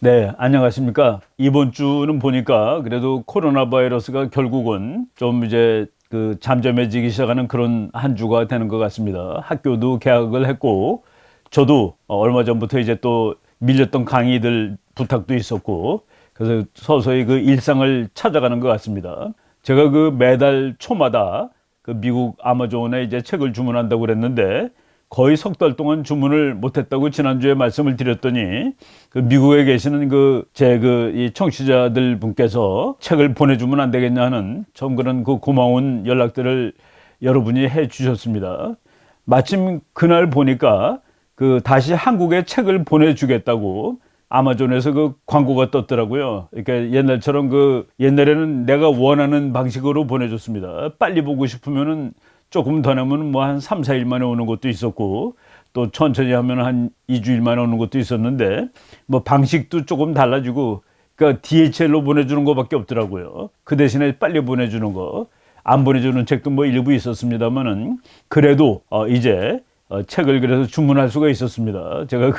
네, 안녕하십니까. 이번 주는 보니까 그래도 코로나 바이러스가 결국은 좀 이제 그 잠잠해지기 시작하는 그런 한 주가 되는 것 같습니다. 학교도 개학을 했고, 저도 얼마 전부터 이제 또 밀렸던 강의들 부탁도 있었고, 그래서 서서히 그 일상을 찾아가는 것 같습니다. 제가 그 매달 초마다 그 미국 아마존에 이제 책을 주문한다고 그랬는데, 거의 석 달 동안 주문을 못했다고 지난주에 말씀을 드렸더니 그 미국에 계시는 그 제 그 이 청취자들 분께서 책을 보내주면 안 되겠냐 하는 좀 그런 그 고마운 연락들을 여러분이 해 주셨습니다. 마침 그날 보니까 그 다시 한국에 책을 보내주겠다고 아마존에서 그 광고가 떴더라고요. 그러니까 옛날처럼 그 옛날에는 내가 원하는 방식으로 보내줬습니다. 빨리 보고 싶으면은 조금 더 나면 뭐 한 3, 4일 만에 오는 것도 있었고 또 천천히 하면 한 2주일 만에 오는 것도 있었는데 뭐 방식도 조금 달라지고 그러니까 DHL로 보내주는 것밖에 없더라고요. 그 대신에 빨리 보내주는 거, 안 보내주는 책도 뭐 일부 있었습니다만은 그래도 이제 책을 그래서 주문할 수가 있었습니다. 제가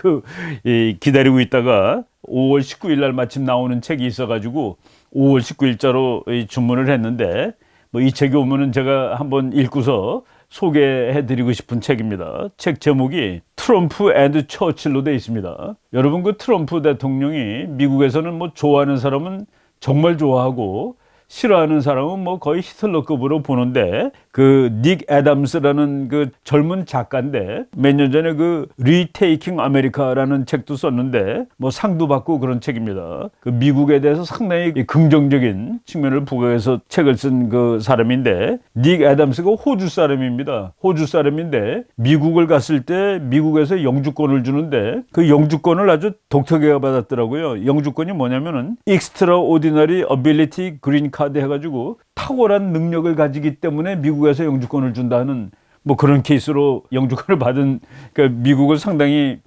기다리고 있다가 5월 19일 날 마침 나오는 책이 있어가지고 5월 19일자로 주문을 했는데 뭐 이 책이 오면은 제가 한번 읽고서 소개해드리고 싶은 책입니다. 책 제목이 트럼프 앤드 처칠로 되어 있습니다. 여러분 그 트럼프 대통령이 미국에서는 뭐 좋아하는 사람은 정말 좋아하고 싫어하는 사람은 뭐 거의 히틀러급으로 보는데 그 닉 애덤스라는 그 젊은 작가인데 몇 년 전에 그 리테이킹 아메리카라는 책도 썼는데 뭐 상도 받고 그런 책입니다. 그 미국에 대해서 상당히 긍정적인 측면을 부각해서 책을 쓴 그 사람인데 닉 애덤스가 호주 사람입니다. 호주 사람인데 미국을 갔을 때 미국에서 영주권을 주는데 그 영주권을 아주 독특하게 받았더라고요. 영주권이 뭐냐면은 Extraordinary Ability Green 카드 해가지고 탁월한 능력을 가지기 때문에 미국에서 영주권을 준다는 뭐 그런 케이스로 영주권을 받은 그러니까 미국을 상당히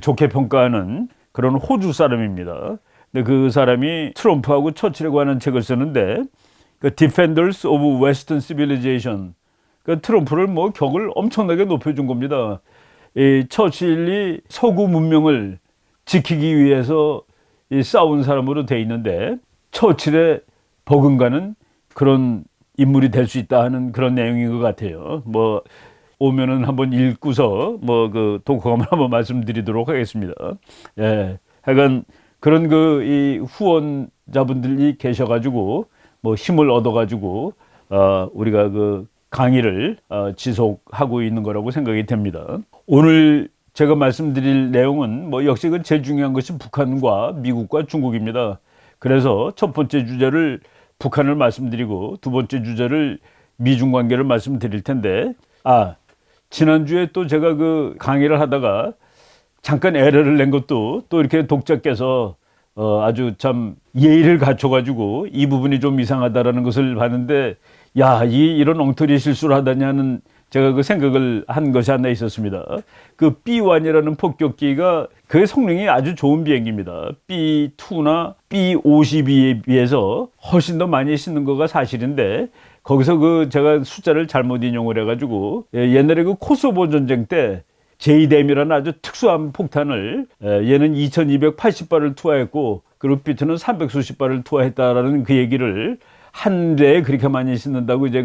좋게 평가하는 그런 호주 사람입니다. 근데 그 사람이 트럼프하고 처칠에 관한 책을 쓰는데 그 Defenders of Western Civilization 그 트럼프를 뭐 격을 엄청나게 높여준 겁니다. 이 처칠이 서구 문명을 지키기 위해서 싸운 사람으로 돼 있는데 처칠의 버금가는 그런 인물이 될 수 있다 하는 그런 내용인 것 같아요. 뭐 오면은 한번 읽고서 뭐 그 독후감을 한번 말씀드리도록 하겠습니다. 예, 하여간 그런 그 이 후원자분들이 계셔가지고 뭐 힘을 얻어가지고 우리가 그 강의를 지속하고 있는 거라고 생각이 됩니다. 오늘 제가 말씀드릴 내용은 뭐 역시 그 제일 중요한 것이 북한과 미국과 중국입니다. 그래서 첫 번째 주제를 북한을 말씀드리고 두 번째 주제를 미중 관계를 말씀드릴 텐데 지난주에 또 제가 그 강의를 하다가 잠깐 에러를 낸 것도 또 이렇게 독자께서 아주 참 예의를 갖춰가지고 이 부분이 좀 이상하다라는 것을 봤는데 이런 엉터리 실수를 하다냐는 제가 그 생각을 한 것이 하나 있었습니다. 그 B1이라는 폭격기가 그 성능이 아주 좋은 비행기입니다. B2나 B52에 비해서 훨씬 더 많이 싣는 거가 사실인데 거기서 그 제가 숫자를 잘못 인용을 해가지고 옛날에 그 코소보 전쟁 때 제이뎀이라는 아주 특수한 폭탄을 얘는 2280발을 투하했고 그리고 B2는 300수십 발을 투하했다라는 그 얘기를 한 대에 그렇게 많이 싣는다고 이제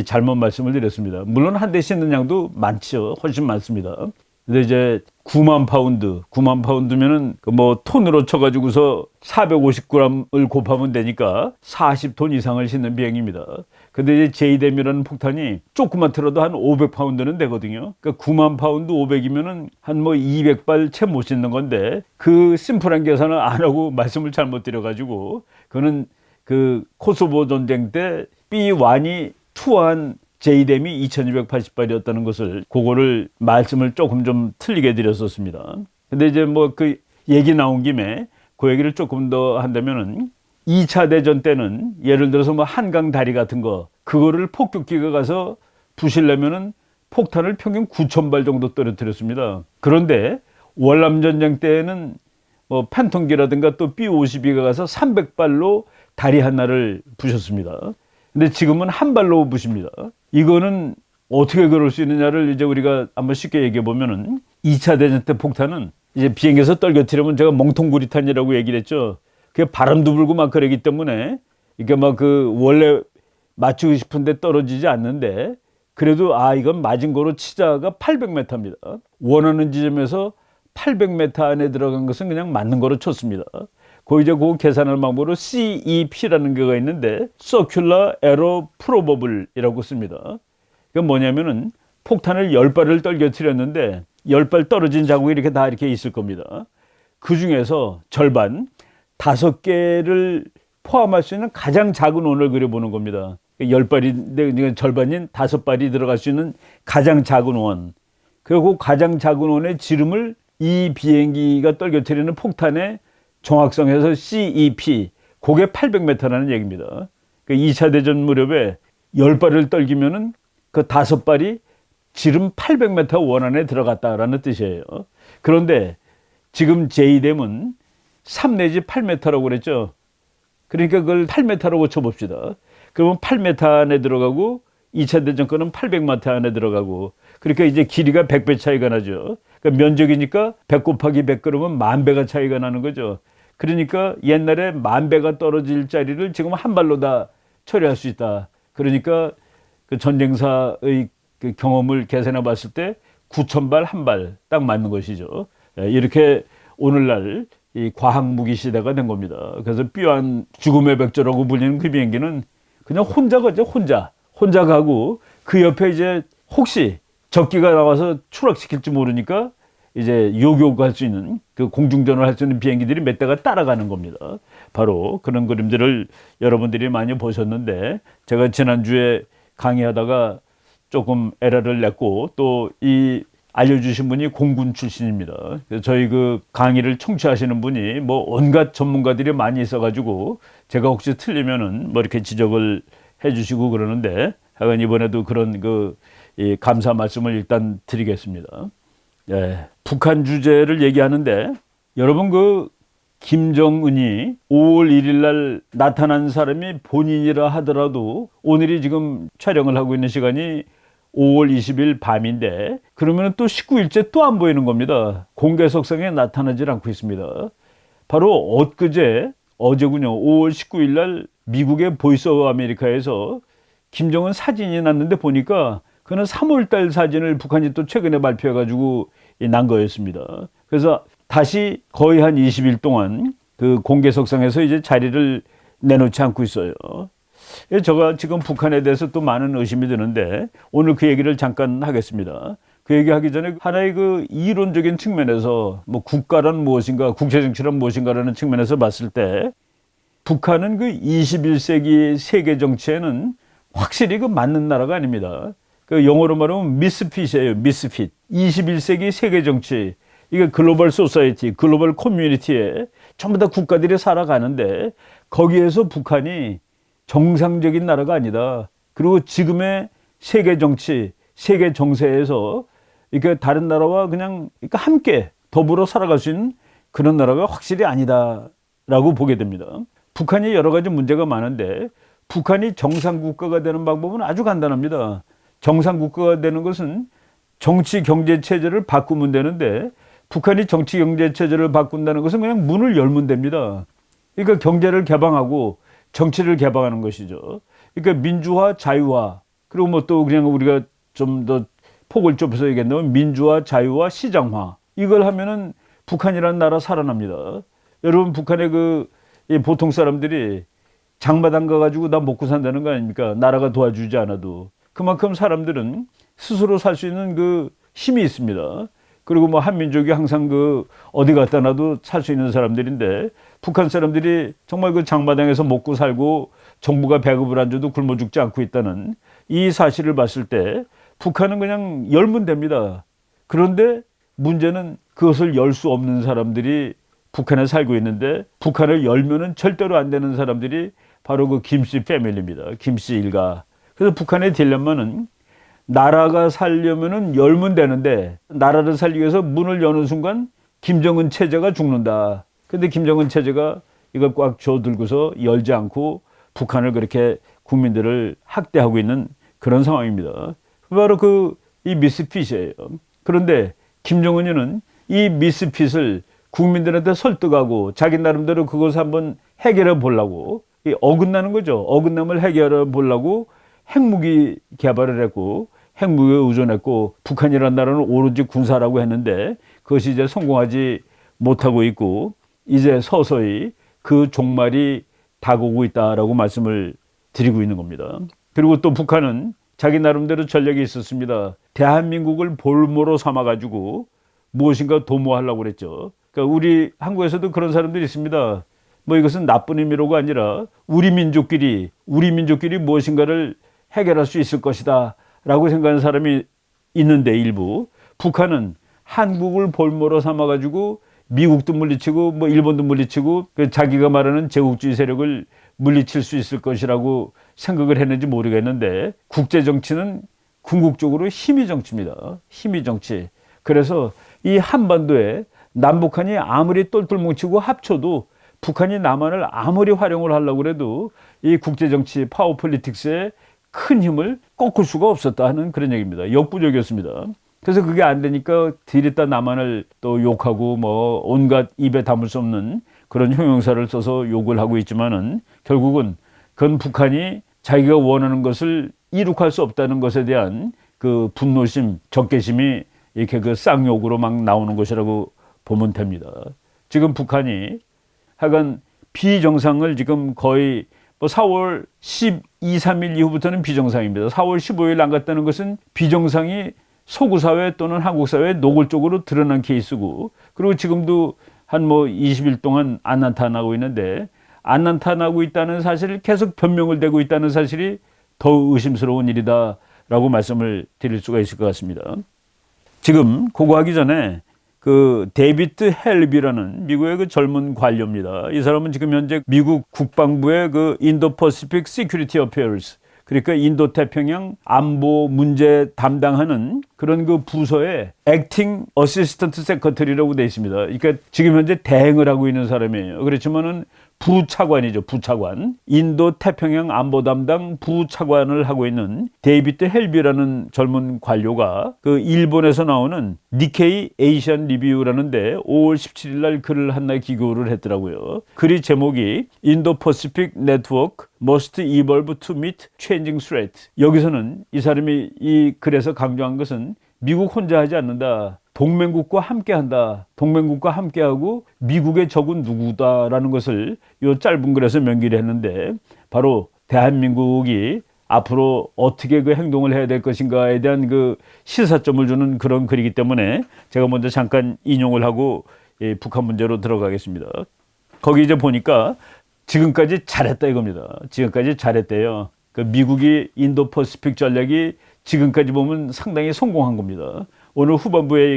잘못 말씀을 드렸습니다. 물론 한 대 싣는 양도 많죠. 훨씬 많습니다. 근데 이제 9만 파운드면은 그 뭐 톤으로 쳐가지고서 450g을 곱하면 되니까 40톤 이상을 싣는 비행입니다. 근데 이제 제이뎀이라는 폭탄이 조금만 틀어도 한 500파운드는 되거든요. 그러니까 9만 파운드 500이면은 한 뭐 200발 채 못 싣는 건데 그 심플한 계산을 안 하고 말씀을 잘못 드려가지고 그거는 그 코소보 전쟁 때 B1이 투하한 제이뎀이 2280발이었다는 것을 그거를 말씀을 조금 좀 틀리게 드렸었습니다. 근데 이제 뭐 그 얘기 나온 김에 그 얘기를 조금 더 한다면은 2차 대전 때는 예를 들어서 뭐 한강 다리 같은 거 그거를 폭격기가 가서 부시려면은 폭탄을 평균 9,000발 정도 떨어뜨렸습니다. 그런데 월남전쟁 때에는 뭐 팬통기라든가 또 B-52가 가서 300발로 다리 하나를 부셨습니다. 근데 지금은 한 발로 부십니다. 이거는 어떻게 그럴 수 있느냐를 이제 우리가 한번 쉽게 얘기해 보면은 2차 대전 때 폭탄은 이제 비행기에서 떨어뜨리면 제가 멍텅구리탄이라고 얘기를 했죠. 그게 바람도 불고 막 그러기 때문에 이게 막 그 원래 맞추고 싶은데 떨어지지 않는데 그래도 이건 맞은 거로 치자가 800m입니다. 원하는 지점에서 800m 안에 들어간 것은 그냥 맞는 거로 쳤습니다. 이제 그 계산하는 방법으로 CEP라는 게가 있는데 Circular Error Probable이라고 씁니다. 그건 뭐냐면은 폭탄을 10발을 떨어뜨렸는데 10발 떨어진 자국이 이렇게 다 이렇게 있을 겁니다. 그 중에서 절반 5개를 포함할 수 있는 가장 작은 원을 그려보는 겁니다. 10발인데 절반인 5발이 들어갈 수 있는 가장 작은 원. 그리고 가장 작은 원의 지름을 이 비행기가 떨어뜨리는 폭탄의 정확성에서 CEP, 그게 800m라는 얘기입니다. 2차 대전 무렵에 10발을 떨기면은 그 5발이 지름 800m 원 안에 들어갔다라는 뜻이에요. 그런데 지금 JDAM은 3 내지 8m라고 그랬죠. 그러니까 그걸 8m라고 쳐봅시다. 그러면 8m 안에 들어가고 2차 대전 거는 800m 안에 들어가고 그러니까 이제 길이가 100배 차이가 나죠. 그러니까 면적이니까 100 곱하기 100 그러면 10,000배가 차이가 나는 거죠. 그러니까 옛날에 10,000배가 떨어질 자리를 지금 한 발로 다 처리할 수 있다. 그러니까 그 전쟁사의 그 경험을 계산해 봤을 때 9,000발 한 발 딱 맞는 것이죠. 이렇게 오늘날 이 과학무기 시대가 된 겁니다. 그래서 삐안 죽음의 백조라고 불리는 그 비행기는 그냥 혼자 가죠. 혼자 가고 그 옆에 이제 혹시 적기가 나와서 추락시킬지 모르니까 이제 요격할 수 있는 그 공중전을 할 수 있는 비행기들이 몇 대가 따라가는 겁니다. 바로 그런 그림들을 여러분들이 많이 보셨는데 제가 지난주에 강의하다가 조금 에러를 냈고 또 이 알려주신 분이 공군 출신입니다. 그래서 저희 그 강의를 청취하시는 분이 뭐 온갖 전문가들이 많이 있어가지고 제가 혹시 틀리면은 뭐 이렇게 지적을 해주시고 그러는데 하여간 이번에도 그런 이 감사 말씀을 일단 드리겠습니다. 예, 북한 주제를 얘기하는데 여러분 김정은이 5월 1일 날 나타난 사람이 본인이라 하더라도 오늘이 지금 촬영을 하고 있는 시간이 5월 20일 밤인데 그러면 또 19일째 또 안 보이는 겁니다. 공개석상에 나타나질 않고 있습니다. 바로 어제군요. 5월 19일 날 미국의 보이스 오브 아메리카에서 김정은 사진이 났는데 보니까 그는 3월달 사진을 북한이 또 최근에 발표해가지고 난 거였습니다. 그래서 다시 거의 한 20일 동안 그 공개석상에서 이제 자리를 내놓지 않고 있어요. 제가 지금 북한에 대해서 또 많은 의심이 드는데 오늘 그 얘기를 잠깐 하겠습니다. 그 얘기하기 전에 하나의 그 이론적인 측면에서 뭐 국가란 무엇인가, 국제정치란 무엇인가라는 측면에서 봤을 때 북한은 그 21세기 세계 정치에는 확실히 그 맞는 나라가 아닙니다. 그 영어로 말하면 미스핏이에요. 미스핏. 21세기 세계 정치. 이게 글로벌 소사이티, 글로벌 커뮤니티에 전부 다 국가들이 살아가는데 거기에서 북한이 정상적인 나라가 아니다. 그리고 지금의 세계 정치, 세계 정세에서 이렇게 다른 나라와 그냥 함께 더불어 살아갈 수 있는 그런 나라가 확실히 아니다라고 보게 됩니다. 북한이 여러 가지 문제가 많은데 북한이 정상국가가 되는 방법은 아주 간단합니다. 정상국가가 되는 것은 정치 경제 체제를 바꾸면 되는데 북한이 정치 경제 체제를 바꾼다는 것은 그냥 문을 열면 됩니다. 그러니까 경제를 개방하고 정치를 개방하는 것이죠. 그러니까 민주화, 자유화, 그리고 뭐 또 그냥 우리가 좀 더 폭을 좁혀서 얘기한다면 민주화, 자유화, 시장화. 이걸 하면은 북한이라는 나라 살아납니다. 여러분 북한의 이 보통 사람들이 장마당 가가지고 나 먹고 산다는 거 아닙니까? 나라가 도와주지 않아도. 그만큼 사람들은 스스로 살 수 있는 그 힘이 있습니다. 그리고 뭐 한민족이 항상 어디 갔다 놔도 살 수 있는 사람들인데 북한 사람들이 정말 그 장마당에서 먹고 살고 정부가 배급을 안 줘도 굶어 죽지 않고 있다는 이 사실을 봤을 때 북한은 그냥 열면 됩니다. 그런데 문제는 그것을 열 수 없는 사람들이 북한에 살고 있는데 북한을 열면은 절대로 안 되는 사람들이 바로 그 김씨 패밀리입니다. 김씨 일가. 그래서 북한의 딜레마는 나라가 살려면은 열면 되는데 나라를 살리기 위해서 문을 여는 순간 김정은 체제가 죽는다. 근데 김정은 체제가 이걸 꽉 쥐어들고서 열지 않고 북한을 그렇게 국민들을 학대하고 있는 그런 상황입니다. 바로 이 미스핏이에요. 그런데 김정은이는 이 미스핏을 국민들한테 설득하고 자기 나름대로 그것을 한번 해결해 보려고 어긋나는 거죠. 어긋남을 해결해 보려고 핵무기 개발을 했고 핵무기에 의존했고 북한이라는 나라는 오로지 군사라고 했는데 그것이 이제 성공하지 못하고 있고 이제 서서히 그 종말이 다가오고 있다라고 말씀을 드리고 있는 겁니다. 그리고 또 북한은 자기 나름대로 전략이 있었습니다. 대한민국을 볼모로 삼아가지고 무엇인가 도모하려고 그랬죠. 그러니까 우리 한국에서도 그런 사람들이 있습니다. 뭐 이것은 나쁜 의미로가 아니라 우리 민족끼리 무엇인가를 해결할 수 있을 것이다 라고 생각하는 사람이 있는데 일부 북한은 한국을 볼모로 삼아가지고 미국도 물리치고 뭐 일본도 물리치고 자기가 말하는 제국주의 세력을 물리칠 수 있을 것이라고 생각을 했는지 모르겠는데 국제정치는 궁극적으로 힘의 정치입니다. 힘의 정치. 그래서 이 한반도에 남북한이 아무리 똘똘 뭉치고 합쳐도 북한이 남한을 아무리 활용을 하려고 해도 이 국제정치 파워폴리틱스에 큰 힘을 꺾을 수가 없었다 하는 그런 얘기입니다. 역부족이었습니다. 그래서 그게 안 되니까 들이다 남한을 또 욕하고 뭐 온갖 입에 담을 수 없는 그런 형용사를 써서 욕을 하고 있지만은 결국은 그건 북한이 자기가 원하는 것을 이룩할 수 없다는 것에 대한 그 분노심, 적개심이 이렇게 그 쌍욕으로 막 나오는 것이라고 보면 됩니다. 지금 북한이 하여간 비정상을 지금 거의 뭐 4월 12, 3일 이후부터는 비정상입니다. 4월 15일 안 갔다는 것은 비정상이 서구사회 또는 한국사회에 노골적으로 드러난 케이스고 그리고 지금도 한 뭐 20일 동안 안 나타나고 있는데 안 나타나고 있다는 사실을 계속 변명을 대고 있다는 사실이 더 의심스러운 일이다라고 말씀을 드릴 수가 있을 것 같습니다. 지금 그거 하기 전에 그 데이비드 헬비라는 미국의 그 젊은 관료입니다. 이 사람은 지금 현재 미국 국방부의 그 인도 퍼시픽 시큐리티 어페어스 그러니까 인도 태평양 안보 문제 담당하는 그런 그 부서의 액팅 어시스턴트 세크터리라고 되어 있습니다. 그러니까 지금 현재 대행을 하고 있는 사람이에요. 그렇지만은 부차관이죠. 부차관. 인도 태평양 안보 담당 부차관을 하고 있는 데이비드 헬비라는 젊은 관료가 그 일본에서 나오는 니케이 에이시안 리뷰라는데 5월 17일 날 글을 한날 기고를 했더라고요. 글이 제목이 인도 퍼시픽 네트워크 must evolve to meet changing threat. 여기서는 이 사람이 이 글에서 강조한 것은 미국 혼자 하지 않는다. 동맹국과 함께한다. 동맹국과 함께하고 미국의 적은 누구다라는 것을 이 짧은 글에서 명기를 했는데 바로 대한민국이 앞으로 어떻게 그 행동을 해야 될 것인가에 대한 그 시사점을 주는 그런 글이기 때문에 제가 먼저 잠깐 인용을 하고 북한 문제로 들어가겠습니다. 거기 이제 보니까 지금까지 잘했다 이겁니다. 지금까지 잘했대요. 그 미국이 인도 퍼시픽 전략이 지금까지 보면 상당히 성공한 겁니다. 오늘 후반부에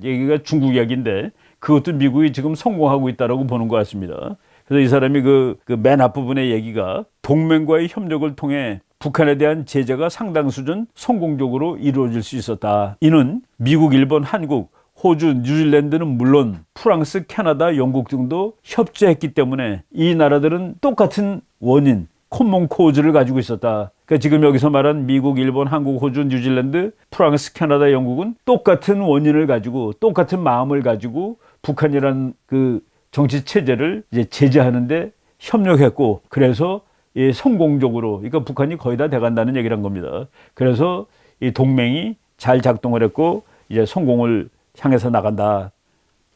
얘기가 중국 이야기인데 그것도 미국이 지금 성공하고 있다고 보는 것 같습니다. 그래서 이 사람이 그 맨 앞부분의 얘기가 동맹과의 협력을 통해 북한에 대한 제재가 상당 수준 성공적으로 이루어질 수 있었다. 이는 미국, 일본, 한국, 호주, 뉴질랜드는 물론 프랑스, 캐나다, 영국 등도 협조했기 때문에 이 나라들은 똑같은 원인, 코먼 코즈를 가지고 있었다. 그러니까 지금 여기서 말한 미국, 일본, 한국, 호주, 뉴질랜드, 프랑스, 캐나다, 영국은 똑같은 원인을 가지고 똑같은 마음을 가지고 북한이라는 그 정치 체제를 이제 제재하는데 협력했고 그래서 성공적으로 그러니까 북한이 거의 다 돼간다는 얘기를 한 겁니다. 그래서 이 동맹이 잘 작동을 했고 이제 성공을 향해서 나간다.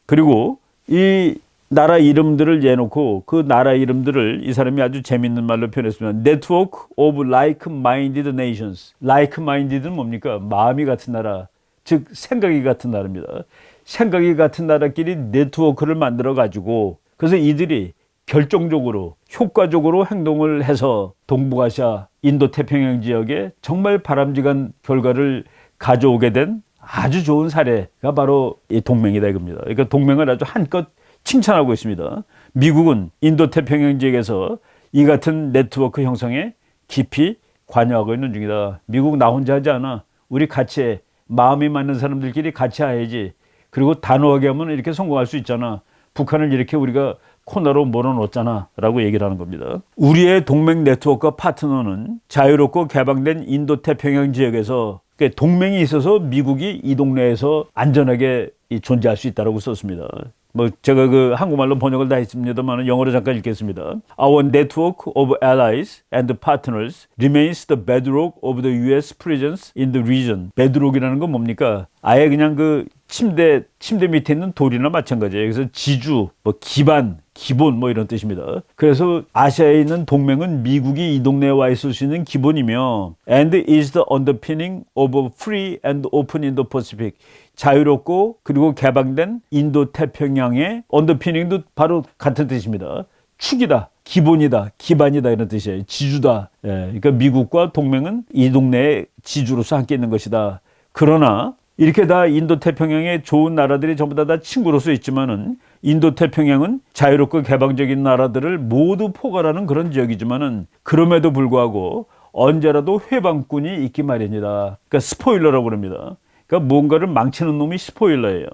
그리고 이 나라 이름들을 예놓고 그 나라 이름들을 이 사람이 아주 재밌는 말로 표현했습니다. Network of Like-Minded Nations. Like-Minded는 뭡니까? 마음이 같은 나라, 즉 생각이 같은 나라입니다. 생각이 같은 나라끼리 네트워크를 만들어가지고 그래서 이들이 결정적으로 효과적으로 행동을 해서 동북아시아, 인도태평양 지역에 정말 바람직한 결과를 가져오게 된 아주 좋은 사례가 바로 이 동맹이다 이겁니다. 그러니까 동맹을 아주 한껏 칭찬하고 있습니다. 미국은 인도태평양 지역에서 이 같은 네트워크 형성에 깊이 관여하고 있는 중이다. 미국 나 혼자 하지 않아. 우리 같이 해. 마음이 맞는 사람들끼리 같이 해야지. 그리고 단호하게 하면 이렇게 성공할 수 있잖아. 북한을 이렇게 우리가 코너로 몰아놓았잖아 라고 얘기를 하는 겁니다. 우리의 동맹 네트워크와 파트너는 자유롭고 개방된 인도태평양 지역에서 그러니까 동맹이 있어서 미국이 이 동네에서 안전하게 존재할 수 있다고 썼습니다. 뭐 제가 그 한국말로 번역을 다 했습니다만 영어로 잠깐 읽겠습니다. Our network of allies and partners remains the bedrock of the U.S. presence in the region. bedrock이라는 건 뭡니까? 아예 그냥 그 침대 밑에 있는 돌이나 마찬가지예요. 그래서 지주, 뭐 기반, 기본 뭐 이런 뜻입니다. 그래서 아시아에 있는 동맹은 미국이 이 동네에 와 있을 수 있는 기본이며 and is the underpinning of a free and open Indo-Pacific. 자유롭고 그리고 개방된 인도 태평양의 언더피닝도 바로 같은 뜻입니다. 축이다, 기본이다, 기반이다 이런 뜻이에요. 지주다. 예, 그러니까 미국과 동맹은 이 동네에 지주로서 함께 있는 것이다. 그러나 이렇게 다 인도 태평양의 좋은 나라들이 전부 다 친구로서 있지만은 인도 태평양은 자유롭고 개방적인 나라들을 모두 포괄하는 그런 지역이지만은 그럼에도 불구하고 언제라도 회방꾼이 있기 마련이다. 그러니까 스포일러라고 합니다. 그러니까 뭔가를 망치는 놈이 스포일러예요.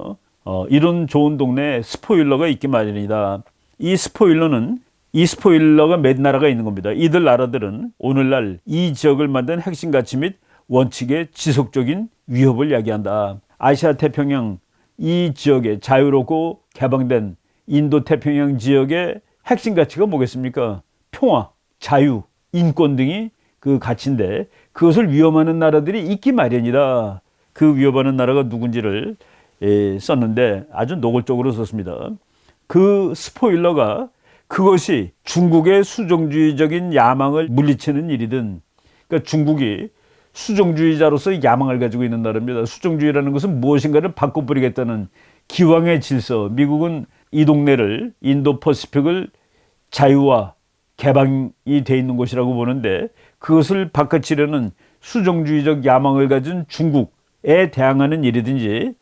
이런 좋은 동네에 스포일러가 있기 마련이다. 이 스포일러가 몇 나라가 있는 겁니다. 이들 나라들은 오늘날 이 지역을 만든 핵심 가치 및 원칙의 지속적인 위협을 야기한다. 아시아 태평양 이 지역의 자유롭고 개방된 인도 태평양 지역의 핵심 가치가 뭐겠습니까? 평화, 자유, 인권 등이 그 가치인데 그것을 위험하는 나라들이 있기 마련이다. 그 위협하는 나라가 누군지를 썼는데 아주 노골적으로 썼습니다. 그 스포일러가 그것이 중국의 수종주의적인 야망을 물리치는 일이든, 그러니까 중국이 수종주의자로서 야망을 가지고 있는 나라입니다. 수종주의라는 것은 무엇인가를 바꿔버리겠다는 기왕의 질서. 미국은 이 동네를 인도 퍼시픽을 자유와 개방이 돼 있는 곳이라고 보는데 그것을 바꿔치려는 수종주의적 야망을 가진 중국에 대항하는 일이든지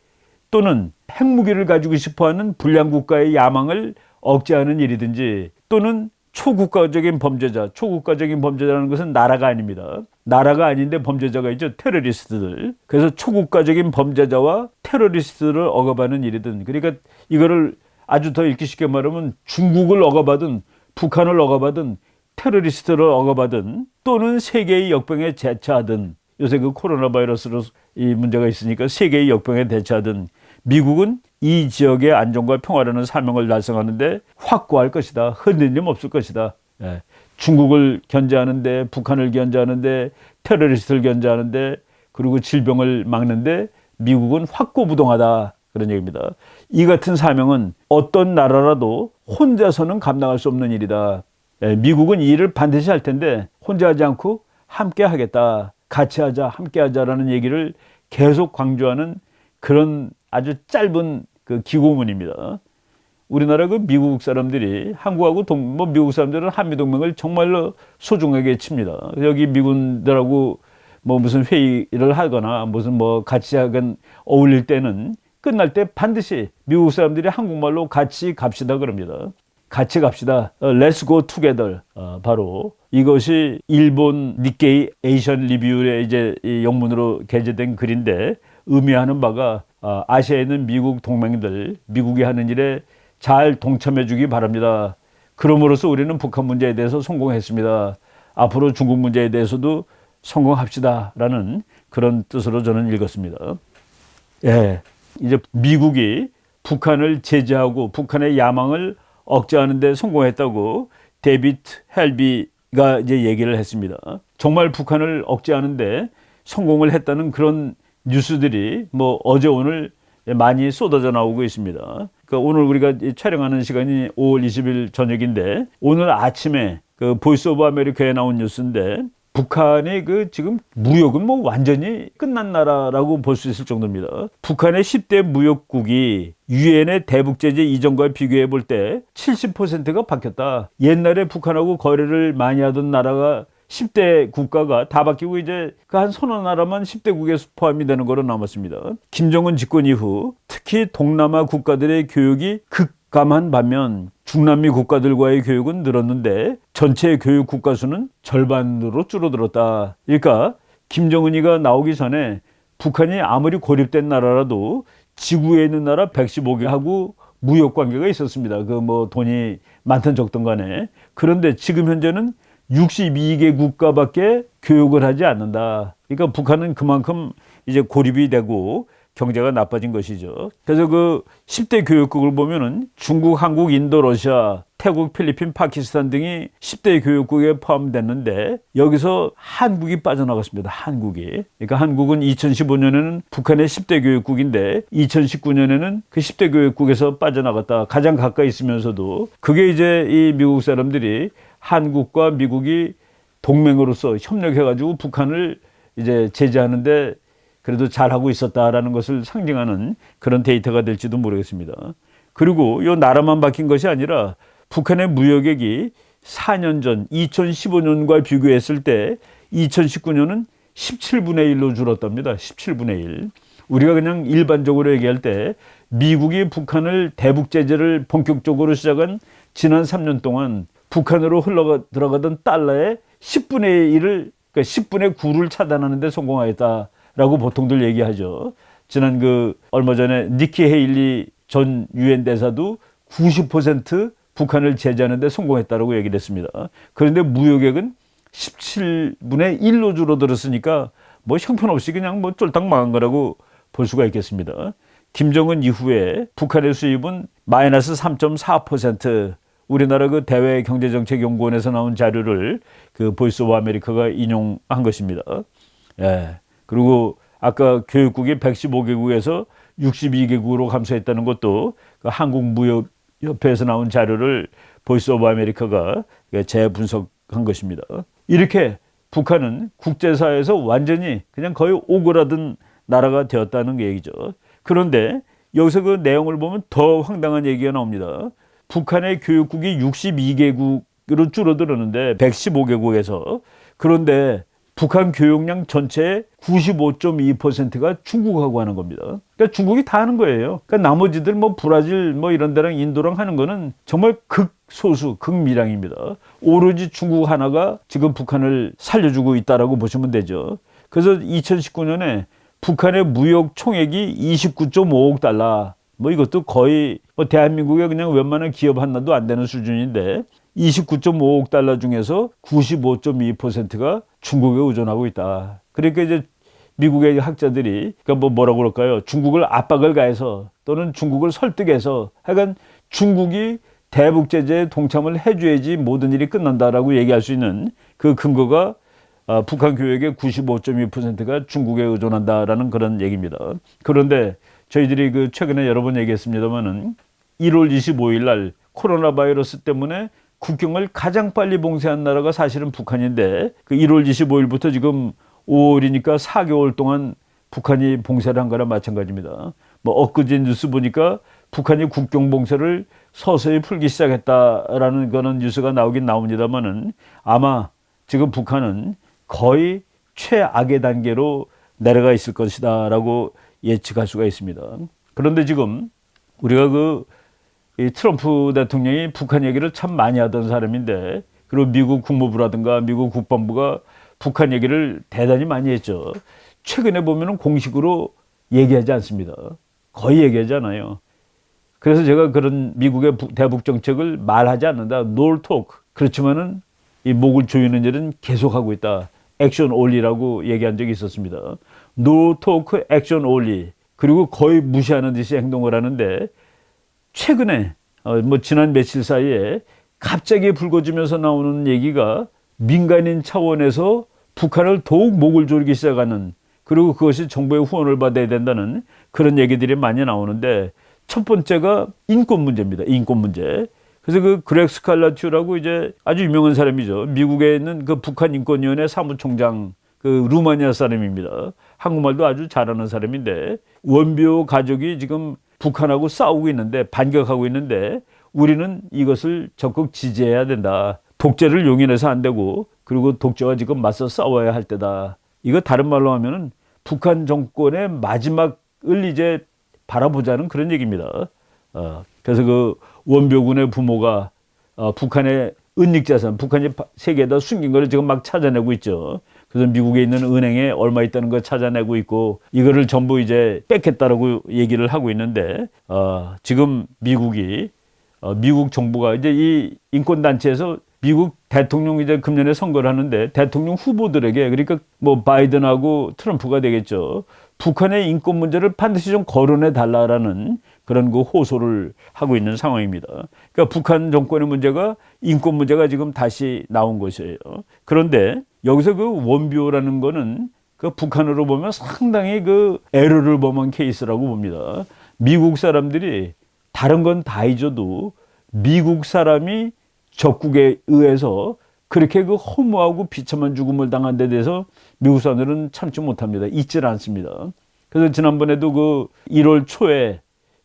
또는 핵무기를 가지고 싶어하는 불량 국가의 야망을 억제하는 일이든지 또는 초국가적인 범죄자라는 것은 나라가 아닙니다. 나라가 아닌데 범죄자가 있죠. 테러리스트들. 그래서 초국가적인 범죄자와 테러리스트를 억압하는 일이든, 그러니까 이거를 아주 더 읽기 쉽게 말하면 중국을 억압하든 북한을 억압하든 테러리스트를 억압하든 또는 세계의 역병에 대처하든, 요새 그 코로나 바이러스로 이 문제가 있으니까 세계의 역병에 대처하든 미국은 이 지역의 안정과 평화라는 사명을 달성하는데 확고할 것이다. 흔들림 없을 것이다. 예. 중국을 견제하는데, 북한을 견제하는데, 테러리스트를 견제하는데, 그리고 질병을 막는데 미국은 확고부동하다. 그런 얘기입니다. 이 같은 사명은 어떤 나라라도 혼자서는 감당할 수 없는 일이다. 예. 미국은 이 일을 반드시 할 텐데 혼자 하지 않고 함께 하겠다. 같이 하자, 함께 하자라는 얘기를 계속 강조하는 그런 아주 짧은 그 기고문입니다. 우리나라 그 미국 사람들이 한국하고 미국 사람들은 한미동맹을 정말로 소중하게 칩니다. 여기 미군들하고 뭐 무슨 회의를 하거나 무슨 뭐 같이 하건 어울릴 때는 끝날 때 반드시 미국 사람들이 한국말로 같이 갑시다 그럽니다. 같이 갑시다. Let's go together. 바로 이것이 일본 니케이 에이션 리뷰의 이제 영문으로 게재된 글인데 의미하는 바가 아시아에 있는 미국 동맹들, 미국이 하는 일에 잘 동참해 주기 바랍니다. 그럼으로써 우리는 북한 문제에 대해서 성공했습니다. 앞으로 중국 문제에 대해서도 성공합시다. 라는 그런 뜻으로 저는 읽었습니다. 예. 이제 미국이 북한을 제재하고 북한의 야망을 억제하는 데 성공했다고 데이비드 헬비가 이제 얘기를 했습니다. 정말 북한을 억제하는데 성공을 했다는 그런 뉴스들이 뭐 어제 오늘 많이 쏟아져 나오고 있습니다. 그러니까 오늘 우리가 촬영하는 시간이 5월 20일 저녁인데 오늘 아침에 그 보이스 오브 아메리카에 나온 뉴스인데 북한의 그 지금 무역은 뭐 완전히 끝난 나라라고 볼 수 있을 정도입니다. 북한의 10대 무역국이 유엔의 대북제재 이전과 비교해 볼 때 70%가 바뀌었다. 옛날에 북한하고 거래를 많이 하던 나라가 10대 국가가 다 바뀌고 이제 그 한 서너 나라만 10대국에 포함이 되는 거로 남았습니다. 김정은 집권 이후 특히 동남아 국가들의 교육이 급감한 반면 중남미 국가들과의 교육은 늘었는데 전체 교육 국가 수는 절반으로 줄어들었다. 그러니까 김정은이가 나오기 전에 북한이 아무리 고립된 나라라도 지구에 있는 나라 115개하고 무역 관계가 있었습니다. 그 뭐 돈이 많든 적든 간에. 그런데 지금 현재는 62개 국가밖에 교육을 하지 않는다. 그러니까 북한은 그만큼 이제 고립이 되고 경제가 나빠진 것이죠. 그래서 그 10대 교역국을 보면은 중국, 한국, 인도, 러시아, 태국, 필리핀, 파키스탄 등이 10대 교역국에 포함됐는데 여기서 한국이 빠져나갔습니다. 한국이. 그러니까 한국은 2015년에는 북한의 10대 교역국인데 2019년에는 그 10대 교역국에서 빠져나갔다. 가장 가까이 있으면서도 그게 이제 이 미국 사람들이 한국과 미국이 동맹으로서 협력해가지고 북한을 이제 제재하는데 그래도 잘하고 있었다라는 것을 상징하는 그런 데이터가 될지도 모르겠습니다. 그리고 이 나라만 바뀐 것이 아니라 북한의 무역액이 4년 전 2015년과 비교했을 때 2019년은 17분의 1로 줄었답니다. 17분의 1. 우리가 그냥 일반적으로 얘기할 때 미국이 북한을 대북 제재를 본격적으로 시작한 지난 3년 동안 북한으로 들어가던 달러의 10분의 1을, 그러니까 10분의 9를 차단하는 데 성공하였다라고 보통들 얘기하죠. 지난 얼마 전에 니키 헤일리 전 유엔 대사도 90% 북한을 제재하는 데 성공했다라고 얘기를 했습니다. 그런데 무역액은 17분의 1로 줄어들었으니까 뭐 형편없이 그냥 뭐 쫄딱 망한 거라고 볼 수가 있겠습니다. 김정은 이후에 북한의 수입은 마이너스 3.4%, 우리나라 그 대외경제정책연구원에서 나온 자료를 그 보이스 오브 아메리카가 인용한 것입니다. 예. 그리고 아까 교육국이 115개국에서 62개국으로 감소했다는 것도 그 한국무역협회에서 나온 자료를 보이스 오브 아메리카가 재분석한 것입니다. 이렇게 북한은 국제사회에서 완전히 그냥 거의 오그라든 나라가 되었다는 얘기죠. 그런데 여기서 그 내용을 보면 더 황당한 얘기가 나옵니다. 북한의 교육국이 62개국으로 줄어들었는데 115개국에서, 그런데 북한 교역량 전체의 95.2%가 중국하고 하는 겁니다. 그러니까 중국이 다 하는 거예요. 그러니까 나머지들 뭐 브라질 뭐 이런 데랑 인도랑 하는 거는 정말 극소수, 극미량입니다. 오로지 중국 하나가 지금 북한을 살려주고 있다라고 보시면 되죠. 그래서 2019년에 북한의 무역 총액이 29.5억 달러, 뭐 이것도 거의 뭐 대한민국의 그냥 웬만한 기업 하나도 안 되는 수준인데 29.5억 달러 중에서 95.2%가 중국에 의존하고 있다. 그러니까 이제 미국의 학자들이 그러니까 뭐라고 그럴까요? 중국을 압박을 가해서 또는 중국을 설득해서 하여간 중국이 대북 제재에 동참을 해줘야지 모든 일이 끝난다라고 얘기할 수 있는 그 근거가 북한 교역의 95.2%가 중국에 의존한다라는 그런 얘기입니다. 그런데 저희들이 그 최근에 여러 번 얘기했습니다만은 1월 25일 날 코로나 바이러스 때문에 국경을 가장 빨리 봉쇄한 나라가 사실은 북한인데 그 1월 25일부터 지금 5월이니까 4개월 동안 북한이 봉쇄를 한 거나 마찬가지입니다. 뭐 엊그제 뉴스 보니까 북한이 국경 봉쇄를 서서히 풀기 시작했다라는 거는 뉴스가 나오긴 나옵니다만은 아마 지금 북한은 거의 최악의 단계로 내려가 있을 것이다라고 예측할 수가 있습니다. 그런데 지금 우리가 이 트럼프 대통령이 북한 얘기를 참 많이 하던 사람인데, 그리고 미국 국무부라든가 미국 국방부가 북한 얘기를 대단히 많이 했죠. 최근에 보면은 공식으로 얘기하지 않습니다. 거의 얘기하지 않아요. 그래서 제가 그런 미국의 대북 정책을 말하지 않는다. No talk. 그렇지만은 이 목을 조이는 일은 계속하고 있다. 액션 올리라고 얘기한 적이 있었습니다. No talk, 액션 올리. 그리고 거의 무시하는 듯이 행동을 하는데 최근에 뭐 지난 며칠 사이에 갑자기 불거지면서 나오는 얘기가 민간인 차원에서 북한을 더욱 목을 조르기 시작하는, 그리고 그것이 정부의 후원을 받아야 된다는 그런 얘기들이 많이 나오는데 첫 번째가 인권 문제입니다. 인권 문제. 그래서 그 그렉 스칼라튜라고 이제 아주 유명한 사람이죠. 미국에 있는 그 북한 인권위원회 사무총장, 그 루마니아 사람입니다. 한국말도 아주 잘하는 사람인데 원비호 가족이 지금 북한하고 싸우고 있는데, 반격하고 있는데 우리는 이것을 적극 지지해야 된다. 독재를 용인해서 안 되고, 그리고 독재와 지금 맞서 싸워야 할 때다. 이거 다른 말로 하면은 북한 정권의 마지막을 이제 바라보자는 그런 얘기입니다. 그래서 그 원병군의 부모가 북한의 은닉자산, 북한이 세계에다 숨긴 거를 지금 막 찾아내고 있죠. 그래서 미국에 있는 은행에 얼마 있다는 거 찾아내고 있고, 이거를 전부 이제 뺏겠다라고 얘기를 하고 있는데, 지금 미국 정부가 이제 이 인권단체에서 미국 대통령 이제 금년에 선거를 하는데 대통령 후보들에게, 그러니까 뭐 바이든하고 트럼프가 되겠죠. 북한의 인권 문제를 반드시 좀 거론해 달라라는 그런 그 호소를 하고 있는 상황입니다. 그러니까 북한 정권의 문제가 인권 문제가 지금 다시 나온 것이에요. 그런데 여기서 그 원비호라는 거는 그 북한으로 보면 상당히 그 에러를 범한 케이스라고 봅니다. 미국 사람들이 다른 건 다 잊어도 미국 사람이 적국에 의해서 그렇게 그 허무하고 비참한 죽음을 당한 데 대해서 미국 사람들은 참지 못합니다. 잊질 않습니다. 그래서 지난번에도 그 1월 초에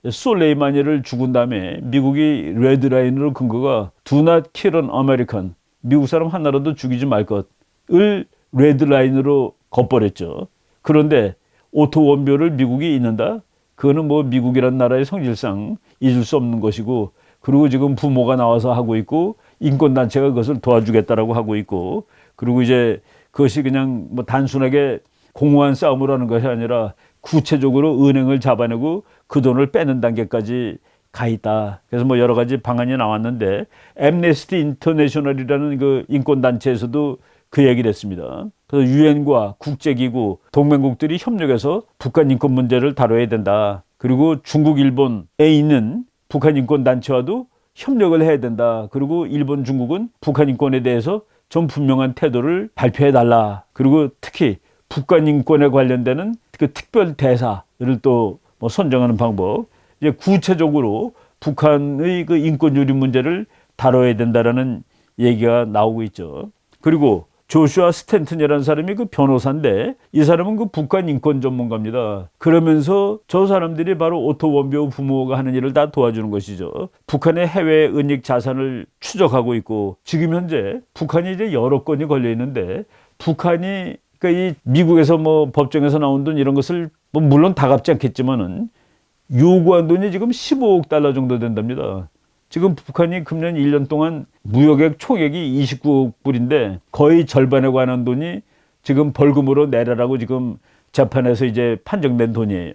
솔레이마니를 죽은 다음에 미국이 레드라인으로 근 거가 Do not kill an American. 미국 사람 하나라도 죽이지 말 것을 레드라인으로 걷버렸죠. 그런데 오토 원비호를 미국이 잊는다? 그거는 뭐 미국이란 나라의 성질상 잊을 수 없는 것이고, 그리고 지금 부모가 나와서 하고 있고 인권단체가 그것을 도와주겠다라고 하고 있고, 그리고 이제 그것이 그냥 뭐 단순하게 공허한 싸움을 하는 것이 아니라 구체적으로 은행을 잡아내고 그 돈을 빼는 단계까지 가 있다. 그래서 뭐 여러 가지 방안이 나왔는데 앰네스티 인터내셔널이라는 그 인권단체에서도 그 얘기를 했습니다. 그래서 유엔과 국제기구, 동맹국들이 협력해서 북한 인권 문제를 다뤄야 된다. 그리고 중국, 일본에 있는 북한 인권단체와도 협력을 해야 된다. 그리고 일본, 중국은 북한 인권에 대해서 좀 분명한 태도를 발표해달라. 그리고 특히 북한 인권에 관련되는 그 특별 대사를 또 뭐 선정하는 방법, 이제 구체적으로 북한의 그 인권유린 문제를 다뤄야 된다라는 얘기가 나오고 있죠. 그리고 조슈아 스탠튼이라는 사람이 그 변호사인데 이 사람은 그 북한 인권 전문가입니다. 그러면서 저 사람들이 바로 오토 원비호 부모가 하는 일을 다 도와주는 것이죠. 북한의 해외 은닉 자산을 추적하고 있고, 지금 현재 북한이 이제 여러 건이 걸려 있는데 북한이 그러니까 이 미국에서 뭐 법정에서 나온 돈 이런 것을 뭐 물론 다 갚지 않겠지만은 요구한 돈이 지금 15억 달러 정도 된답니다. 지금 북한이 금년 1년 동안 무역액 총액이 29억 불인데 거의 절반에 관한 돈이 지금 벌금으로 내라라고 지금 재판에서 이제 판정된 돈이에요.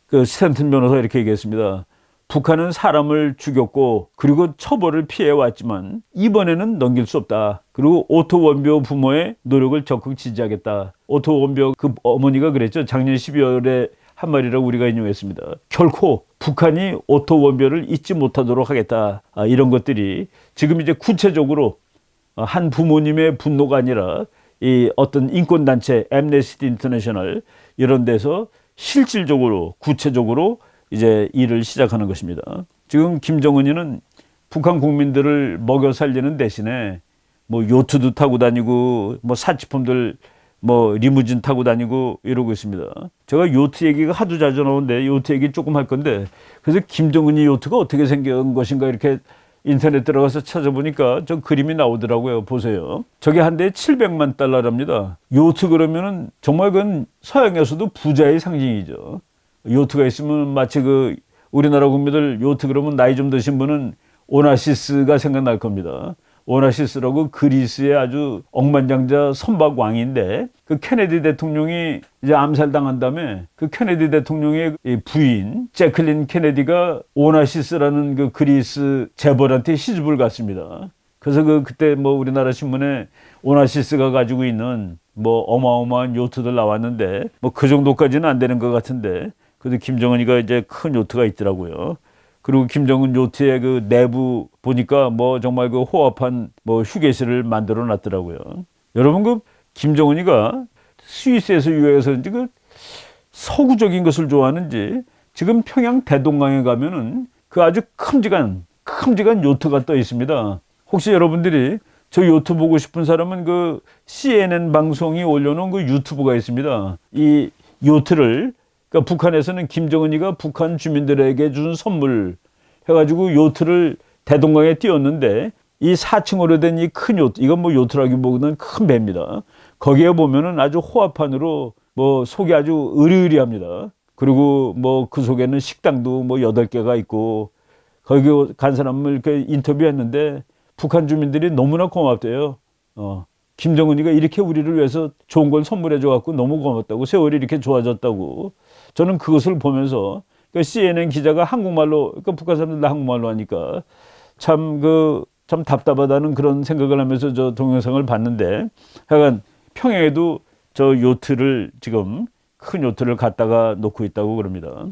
그 스탠튼 변호사 이렇게 얘기했습니다. 북한은 사람을 죽였고 그리고 처벌을 피해왔지만 이번에는 넘길 수 없다. 그리고 오토 원비호 부모의 노력을 적극 지지하겠다. 오토 원비호 그 어머니가 그랬죠. 작년 12월에 한 말이라고 우리가 인용했습니다. 결코 북한이 오토 원비호를 잊지 못하도록 하겠다. 이런 것들이 지금 이제 구체적으로 한 부모님의 분노가 아니라 이 어떤 인권단체 앰네스티 인터내셔널 이런 데서 실질적으로 구체적으로 이제 일을 시작하는 것입니다. 지금 김정은이는 북한 국민들을 먹여 살리는 대신에 뭐 요트도 타고 다니고 뭐 사치품들 뭐 리무진 타고 다니고 이러고 있습니다. 제가 요트 얘기가 하도 자주 나오는데 요트 얘기 조금 할 건데, 그래서 김정은이 요트가 어떻게 생긴 것인가 이렇게 인터넷 들어가서 찾아보니까 저 그림이 나오더라고요. 보세요. 저게 한 대에 700만 달러랍니다. 요트 그러면은 정말 그건 서양에서도 부자의 상징이죠. 요트가 있으면 마치 그 우리나라 국민들 요트 그러면 나이 좀 드신 분은 오나시스가 생각날 겁니다. 오나시스라고 그리스의 아주 억만장자 선박왕인데 그 케네디 대통령이 이제 암살당한 다음에 그 케네디 대통령의 부인 제클린 케네디가 오나시스라는 그 그리스 재벌한테 시집을 갔습니다. 그래서 그때 뭐 우리나라 신문에 오나시스가 가지고 있는 뭐 어마어마한 요트들 나왔는데 뭐 그 정도까지는 안 되는 것 같은데 그래도 김정은이가 이제 큰 요트가 있더라고요. 그리고 김정은 요트의 그 내부 보니까 뭐 정말 그 호합한 뭐 휴게실을 만들어 놨더라고요. 여러분 그 김정은이가 스위스에서 유학해서인지 그 서구적인 것을 좋아하는지 지금 평양 대동강에 가면은 그 아주 큼직한 요트가 떠 있습니다. 혹시 여러분들이 저 요트 보고 싶은 사람은 그 CNN 방송이 올려놓은 그 유튜브가 있습니다. 이 요트를 그러니까 북한에서는 김정은이가 북한 주민들에게 준 선물 해가지고 요트를 대동강에 띄웠는데 이 4층으로 된 이 큰 요트, 이건 뭐 요트라기보다는 큰 배입니다. 거기에 보면은 아주 호합판으로 뭐 속이 아주 으리으리합니다. 그리고 뭐 그 속에는 식당도 뭐 8개가 있고 거기 간 사람을 이렇게 인터뷰했는데 북한 주민들이 너무나 고맙대요. 김정은이가 이렇게 우리를 위해서 좋은 걸 선물해 줘갖고 너무 고맙다고, 세월이 이렇게 좋아졌다고. 저는 그것을 보면서 그 CNN 기자가 한국말로, 그러니까 북한 사람들 다 한국말로 하니까 참 답답하다는 그런 생각을 하면서 저 동영상을 봤는데, 하여간 평양에도 저 요트를 지금 큰 요트를 갖다가 놓고 있다고 그럽니다.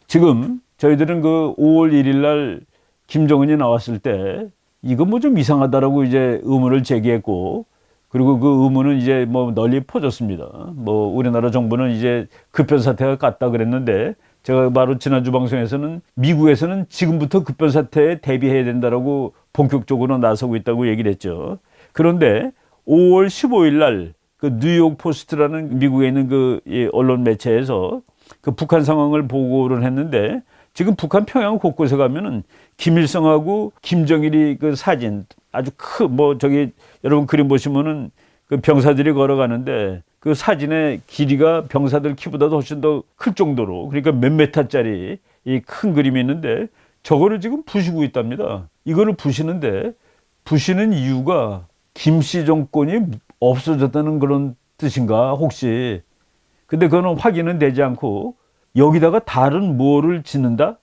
지금 저희들은 그 5월 1일 날 김정은이 나왔을 때 이거 뭐 좀 이상하다라고 이제 의문을 제기했고, 그리고 그 의문은 이제 뭐 널리 퍼졌습니다. 뭐 우리나라 정부는 이제 급변사태가 갔다 그랬는데, 제가 바로 지난주 방송에서는 미국에서는 지금부터 급변사태에 대비해야 된다라고 본격적으로 나서고 있다고 얘기를 했죠. 그런데 5월 15일 날 그 뉴욕 포스트라는 미국에 있는 그 언론 매체에서 그 북한 상황을 보고를 했는데, 지금 북한 평양 곳곳에 가면은 김일성하고 김정일이 그 사진 아주 뭐 저기 여러분 그림 보시면은 그 병사들이 걸어가는데 그 사진의 길이가 병사들 키보다도 훨씬 더 클 정도로, 그러니까 몇 메타짜리 이 큰 그림이 있는데 저거를 지금 부시고 있답니다. 이거를 부시는데, 부시는 이유가 김씨 정권이 없어졌다는 그런 뜻인가 혹시. 근데 그거는 확인은 되지 않고 여기다가 다른 뭐를 짓는다?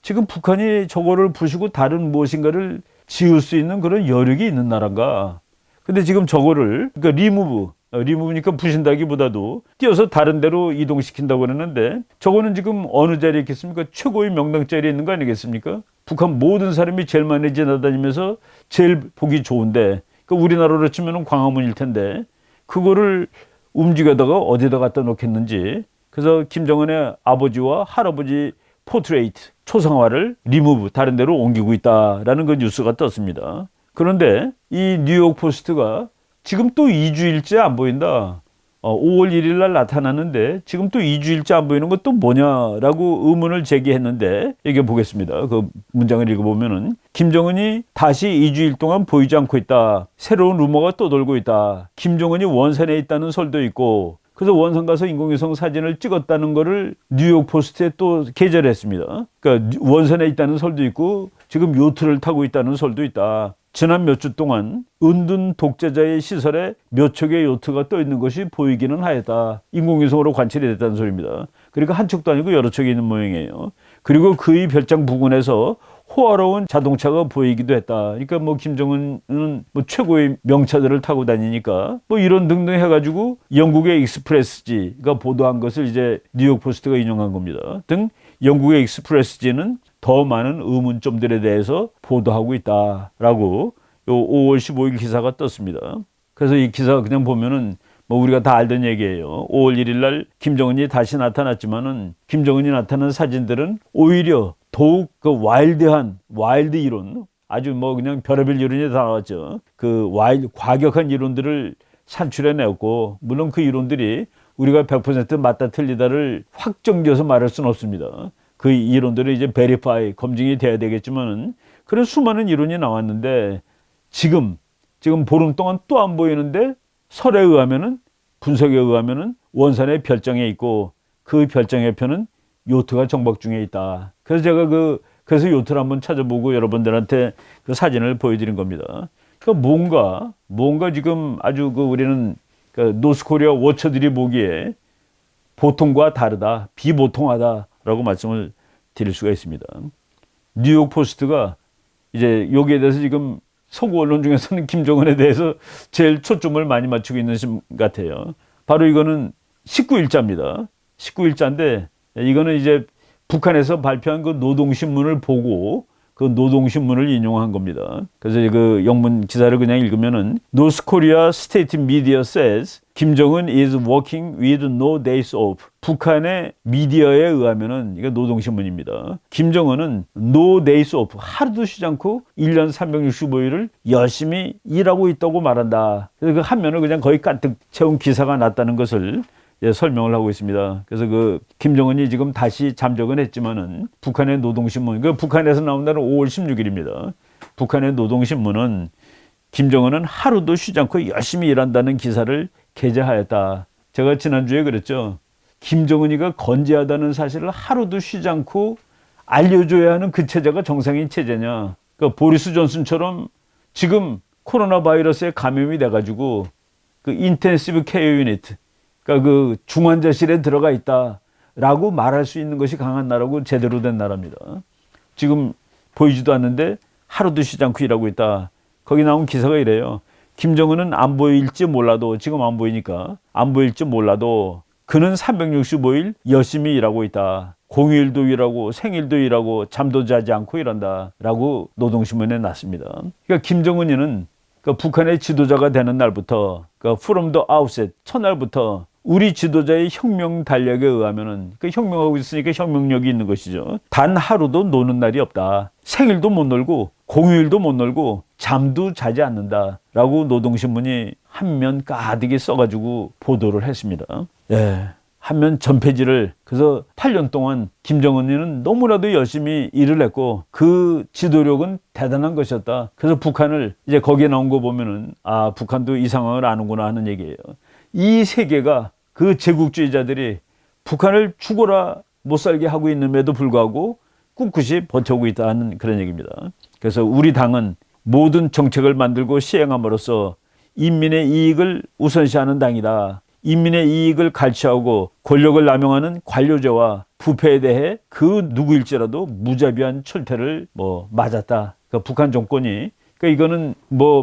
지금 북한이 저거를 부시고 다른 무엇인가를 지을 수 있는 그런 여력이 있는 나라인가? 근데 지금 저거를, 그러니까 리무브니까 부신다기보다도 띄어서 다른 데로 이동시킨다고 그러는데, 저거는 지금 어느 자리에 있겠습니까? 최고의 명당 자리에 있는 거 아니겠습니까? 북한 모든 사람이 제일 많이 지나다니면서 제일 보기 좋은데, 그 우리나라로 치면 광화문일 텐데 그거를 움직여다가 어디다 갖다 놓겠는지. 그래서 김정은의 아버지와 할아버지 포트레이트, 초상화를 리무브, 다른 데로 옮기고 있다라는 그 뉴스가 떴습니다. 그런데 이 뉴욕 포스트가 지금 또 2주일째 안 보인다. 5월 1일 날 나타났는데 지금 또 2주일째 안 보이는 건 또 뭐냐라고 의문을 제기했는데, 이게 보겠습니다. 그 문장을 읽어보면은 김정은이 다시 2주일 동안 보이지 않고 있다. 새로운 루머가 또 돌고 있다. 김정은이 원산에 있다는 설도 있고, 그래서 원산 가서 인공위성 사진을 찍었다는 거를 뉴욕 포스트에 또 게재를 했습니다. 그러니까 원산에 있다는 설도 있고 지금 요트를 타고 있다는 설도 있다. 지난 몇 주 동안 은둔 독재자의 시설에 몇 척의 요트가 떠 있는 것이 보이기는 하였다. 인공위성으로 관찰이 됐다는 소리입니다. 그러니까 한 척도 아니고 여러 척이 있는 모양이에요. 그리고 그의 별장 부근에서 호화로운 자동차가 보이기도 했다. 그러니까 뭐 김정은은 뭐 최고의 명차들을 타고 다니니까 뭐 이런 등등 해가지고 영국의 익스프레스지가 보도한 것을 이제 뉴욕 포스트가 인용한 겁니다. 등 영국의 익스프레스지는 더 많은 의문점들에 대해서 보도하고 있다라고 요 5월 15일 기사가 떴습니다. 그래서 이 기사 그냥 보면은 뭐 우리가 다 알던 얘기예요. 5월 1일 날 김정은이 다시 나타났지만은 김정은이 나타난 사진들은 오히려 더욱 그 와일드 이론, 아주 뭐 그냥 별의별 이론이 다 나왔죠. 그 과격한 이론들을 산출해냈고, 물론 그 이론들이 우리가 100% 맞다 틀리다를 확정지어서 말할 수는 없습니다. 그 이론들은 이제 검증이 돼야 되겠지만, 그런 수많은 이론이 나왔는데 지금 보름 동안 또 안 보이는데, 설에 의하면은, 분석에 의하면은 원산의 별장에 있고 그 별장 옆에는 요트가 정박 중에 있다. 그래서 제가 그래서 요트를 한번 찾아보고 여러분들한테 그 사진을 보여드린 겁니다. 그러니까 뭔가 지금 아주 우리는 그 노스코리아 워처들이 보기에 보통과 다르다, 비보통하다라고 말씀을 드릴 수가 있습니다. 뉴욕 포스트가 이제 여기에 대해서 지금 서구 언론 중에서는 김정은에 대해서 제일 초점을 많이 맞추고 있는 것 같아요. 바로 이거는 19일자입니다. 19일자인데 이거는 이제 북한에서 발표한 그 노동신문을 보고 그 노동신문을 인용한 겁니다. 그래서 그 영문 기사를 그냥 읽으면은 North Korea State Media says 김정은 is working with no days off. 북한의 미디어에 의하면은 이게 노동신문입니다. 김정은은 no days off, 하루도 쉬지 않고 1년 365일을 열심히 일하고 있다고 말한다. 그래서 그 한 면을 그냥 거의 가득 채운 기사가 났다는 것을 설명을 하고 있습니다. 그래서 그 김정은이 지금 다시 잠적은 했지만은 북한의 노동신문, 그 북한에서 나온 날은 5월 16일입니다. 북한의 노동신문은 김정은은 하루도 쉬지 않고 열심히 일한다는 기사를 게재하였다. 제가 지난주에 그랬죠. 김정은이가 건재하다는 사실을 하루도 쉬지 않고 알려줘야 하는 그 체제가 정상인 체제냐. 그러니까 보리스 존슨처럼 지금 코로나 바이러스에 감염이 돼가지고 그 인텐시브 케어 유니트, 그러니까 그 중환자실에 들어가 있다라고 말할 수 있는 것이 강한 나라고 제대로 된 나라입니다. 지금 보이지도 않는데 하루도 쉬지 않고 일하고 있다. 거기 나온 기사가 이래요. 김정은은 안 보일지 몰라도, 지금 안 보이니까 안 보일지 몰라도 그는 365일 열심히 일하고 있다. 공휴일도 일하고 생일도 일하고 잠도 자지 않고 일한다. 라고 노동신문에 났습니다. 그러니까 김정은이는 북한의 지도자가 되는 날부터 from the outset, 첫날부터 우리 지도자의 혁명 달력에 의하면은 혁명하고 있으니까 혁명력이 있는 것이죠. 단 하루도 노는 날이 없다. 생일도 못 놀고 공휴일도 못 놀고 잠도 자지 않는다. 라고 노동신문이 한 면 가득히 써가지고 보도를 했습니다. 예. 한면 전폐지를. 그래서 8년 동안 김정은이는 너무나도 열심히 일을 했고 그 지도력은 대단한 것이었다. 그래서 북한을 이제 거기에 나온 거 보면은 아, 북한도 이 상황을 아는구나 하는 얘기예요. 이 세계가 그 제국주의자들이 북한을 죽어라 못 살게 하고 있음에도 불구하고 꿋꿋이 버텨오고 있다는 그런 얘기입니다. 그래서 우리 당은 모든 정책을 만들고 시행함으로써 인민의 이익을 우선시하는 당이다. 인민의 이익을 갈취하고 권력을 남용하는 관료제와 부패에 대해 그 누구일지라도 무자비한 철퇴를 맞았다. 그러니까 북한 정권이 이거는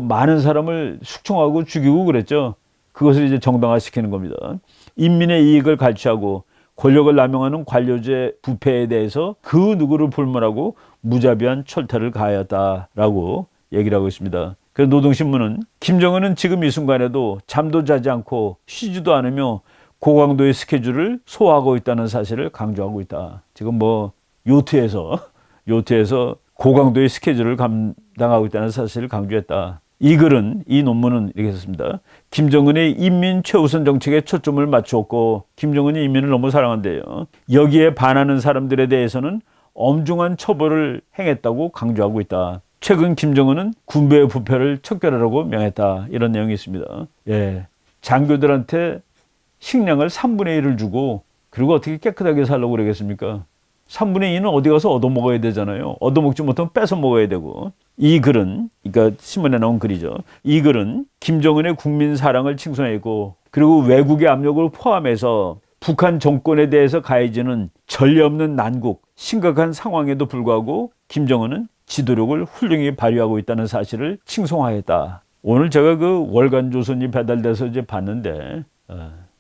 많은 사람을 숙청하고 죽이고 그랬죠. 그것을 이제 정당화시키는 겁니다. 인민의 이익을 갈취하고 권력을 남용하는 관료제 부패에 대해서 그 누구를 불문하고 무자비한 철퇴를 가하였다라고 얘기를 하고 있습니다. 그래서 노동신문은 김정은은 지금 이 순간에도 잠도 자지 않고 쉬지도 않으며 고강도의 스케줄을 소화하고 있다는 사실을 강조하고 있다. 지금 요트에서 고강도의 스케줄을 감당하고 있다는 사실을 강조했다. 이 글은, 이 논문은 이렇게 썼습니다. 김정은의 인민 최우선 정책에 초점을 맞추었고 김정은이 인민을 너무 사랑한대요. 여기에 반하는 사람들에 대해서는 엄중한 처벌을 행했다고 강조하고 있다. 최근 김정은은 군부의 부패를 척결하라고 명했다. 이런 내용이 있습니다. 예, 장교들한테 식량을 3분의 1을 주고 그리고 어떻게 깨끗하게 살라고 그러겠습니까? 3분의 2는 어디 가서 얻어먹어야 되잖아요. 얻어먹지 못하면 뺏어 먹어야 되고. 이 글은, 그러니까 신문에 나온 글이죠. 이 글은 김정은의 국민 사랑을 칭송했고 그리고 외국의 압력을 포함해서 북한 정권에 대해서 가해지는 전례 없는 난국, 심각한 상황에도 불구하고 김정은은 지도력을 훌륭히 발휘하고 있다는 사실을 칭송하였다. 오늘 제가 그 월간조선이 배달돼서 이제 봤는데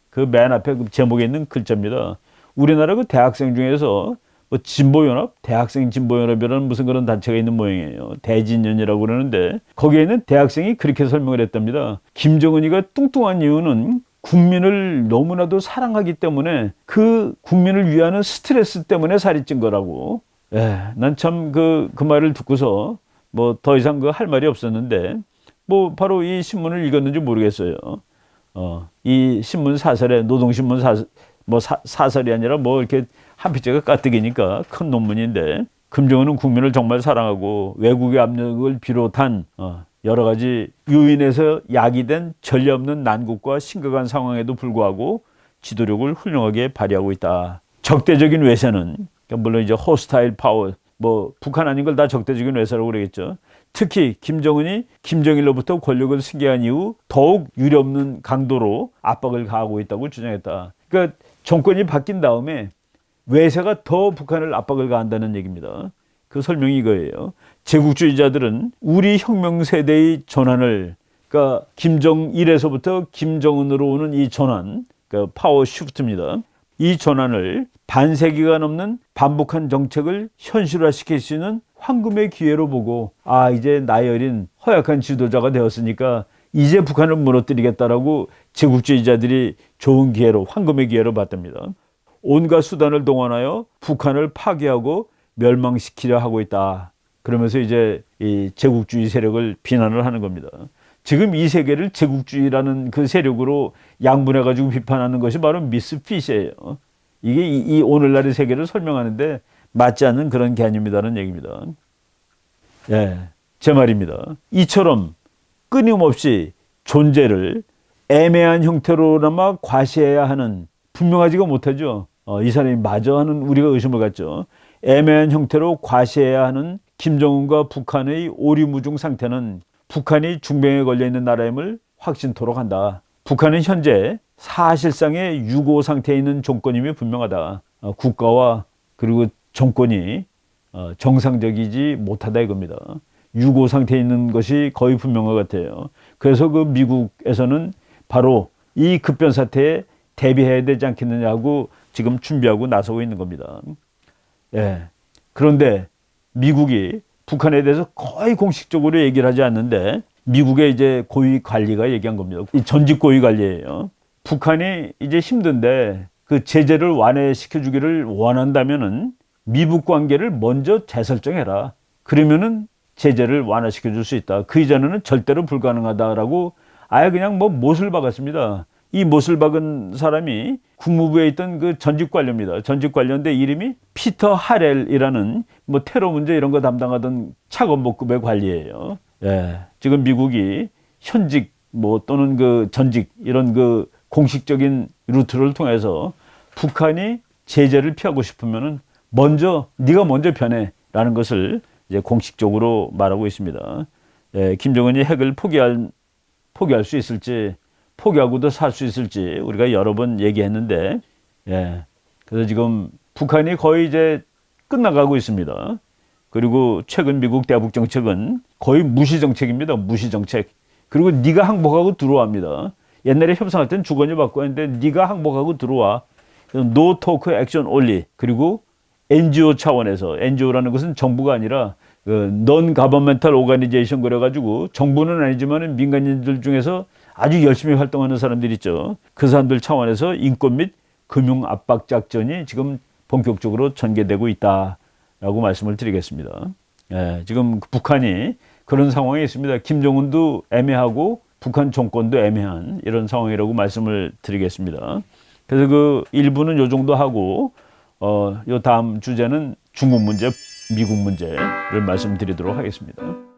그 맨 앞에 그 제목에 있는 글자입니다. 우리나라 그 대학생 중에서 진보연합, 대학생 진보연합이라는 무슨 그런 단체가 있는 모양이에요. 대진연이라고 그러는데 거기에 있는 대학생이 그렇게 설명을 했답니다. 김정은이가 뚱뚱한 이유는 국민을 너무나도 사랑하기 때문에 그 국민을 위하는 스트레스 때문에 살이 찐 거라고. 난 참 그 말을 듣고서 더 이상 할 말이 없었는데 바로 이 신문을 읽었는지 모르겠어요. 이 신문 사설에 노동신문 사설이 아니라 이렇게 한 피자가 가뜩이니까 큰 논문인데 김정은은 국민을 정말 사랑하고 외국의 압력을 비롯한 여러 가지 요인에서 야기된 전례 없는 난국과 심각한 상황에도 불구하고 지도력을 훌륭하게 발휘하고 있다. 적대적인 외세는 물론 이제 호스타일 파워 북한 아닌 걸 다 적대적인 외세라고 그러겠죠. 특히 김정은이 김정일로부터 권력을 승계한 이후 더욱 유례없는 강도로 압박을 가하고 있다고 주장했다. 그러니까 정권이 바뀐 다음에 외세가 더 북한을 압박을 가한다는 얘기입니다. 그 설명이 이거예요. 제국주의자들은 우리 혁명 세대의 전환을, 그러니까 김정일에서부터 김정은으로 오는 이 전환, 그러니까 파워 쉬프트입니다. 이 전환을 반세기가 넘는 반복한 정책을 현실화시킬 수 있는 황금의 기회로 보고 이제 나이 어린 허약한 지도자가 되었으니까 이제 북한을 무너뜨리겠다라고 제국주의자들이 좋은 기회로, 황금의 기회로 봤답니다. 온갖 수단을 동원하여 북한을 파괴하고 멸망시키려 하고 있다. 그러면서 이제 이 제국주의 세력을 비난을 하는 겁니다. 지금 이 세계를 제국주의라는 그 세력으로 양분해가지고 비판하는 것이 바로 미스핏이에요. 이게 이 오늘날의 세계를 설명하는데 맞지 않는 그런 개념이라는 얘기입니다. 예, 제 말입니다. 이처럼 끊임없이 존재를 애매한 형태로나마 과시해야 하는, 분명하지가 못하죠. 이 사람이 맞아 하는 우리가 의심을 갖죠. 애매한 형태로 과시해야 하는 김정은과 북한의 오리무중 상태는 북한이 중병에 걸려있는 나라임을 확신토록 한다. 북한은 현재 사실상의 유고 상태에 있는 정권임이 분명하다. 국가와 그리고 정권이 정상적이지 못하다 이겁니다. 유고 상태에 있는 것이 거의 분명한 것 같아요. 그래서 그 미국에서는 바로 이 급변 사태에 대비해야 되지 않겠느냐고 지금 준비하고 나서고 있는 겁니다. 예. 그런데 미국이 북한에 대해서 거의 공식적으로 얘기를 하지 않는데 미국의 이제 고위 관리가 얘기한 겁니다. 이 전직 고위 관리예요. 북한이 이제 힘든데 그 제재를 완화시켜 주기를 원한다면은 미북 관계를 먼저 재설정해라. 그러면은 제재를 완화시켜 줄 수 있다. 그 이전에는 절대로 불가능하다라고 아예 그냥 뭐 못을 박았습니다. 이 못을 박은 사람이 국무부에 있던 그 전직 관료입니다. 전직 관료인데 이름이 피터 하렐이라는 뭐 테러 문제 이런 거 담당하던 차관복급의 관리예요. 예. 지금 미국이 현직 뭐 또는 그 전직 이런 그 공식적인 루트를 통해서 북한이 제재를 피하고 싶으면은 네가 먼저 변해라는 것을 이제 공식적으로 말하고 있습니다. 예, 김정은이 핵을 포기할 수 있을지, 포기하고도 살 수 있을지 우리가 여러 번 얘기했는데, 예, 그래서 지금 북한이 거의 이제 끝나가고 있습니다. 그리고 최근 미국 대북 정책은 거의 무시 정책입니다. 무시 정책. 그리고 네가 항복하고 들어와입니다. 옛날에 협상할 때는 주거니 받고 했는데 네가 항복하고 들어와. No talk, action only. 그리고 NGO 차원에서, NGO라는 것은 정부가 아니라 Non-Governmental Organization 그래가지고 정부는 아니지만 민간인들 중에서 아주 열심히 활동하는 사람들 있죠. 그 사람들 차원에서 인권 및 금융 압박 작전이 지금 본격적으로 전개되고 있다라고 말씀을 드리겠습니다. 예, 지금 북한이 그런 상황에 있습니다. 김정은도 애매하고 북한 정권도 애매한 이런 상황이라고 말씀을 드리겠습니다. 그래서 그 일부는 요 정도 하고 요 다음 주제는 중국 문제, 미국 문제를 말씀드리도록 하겠습니다.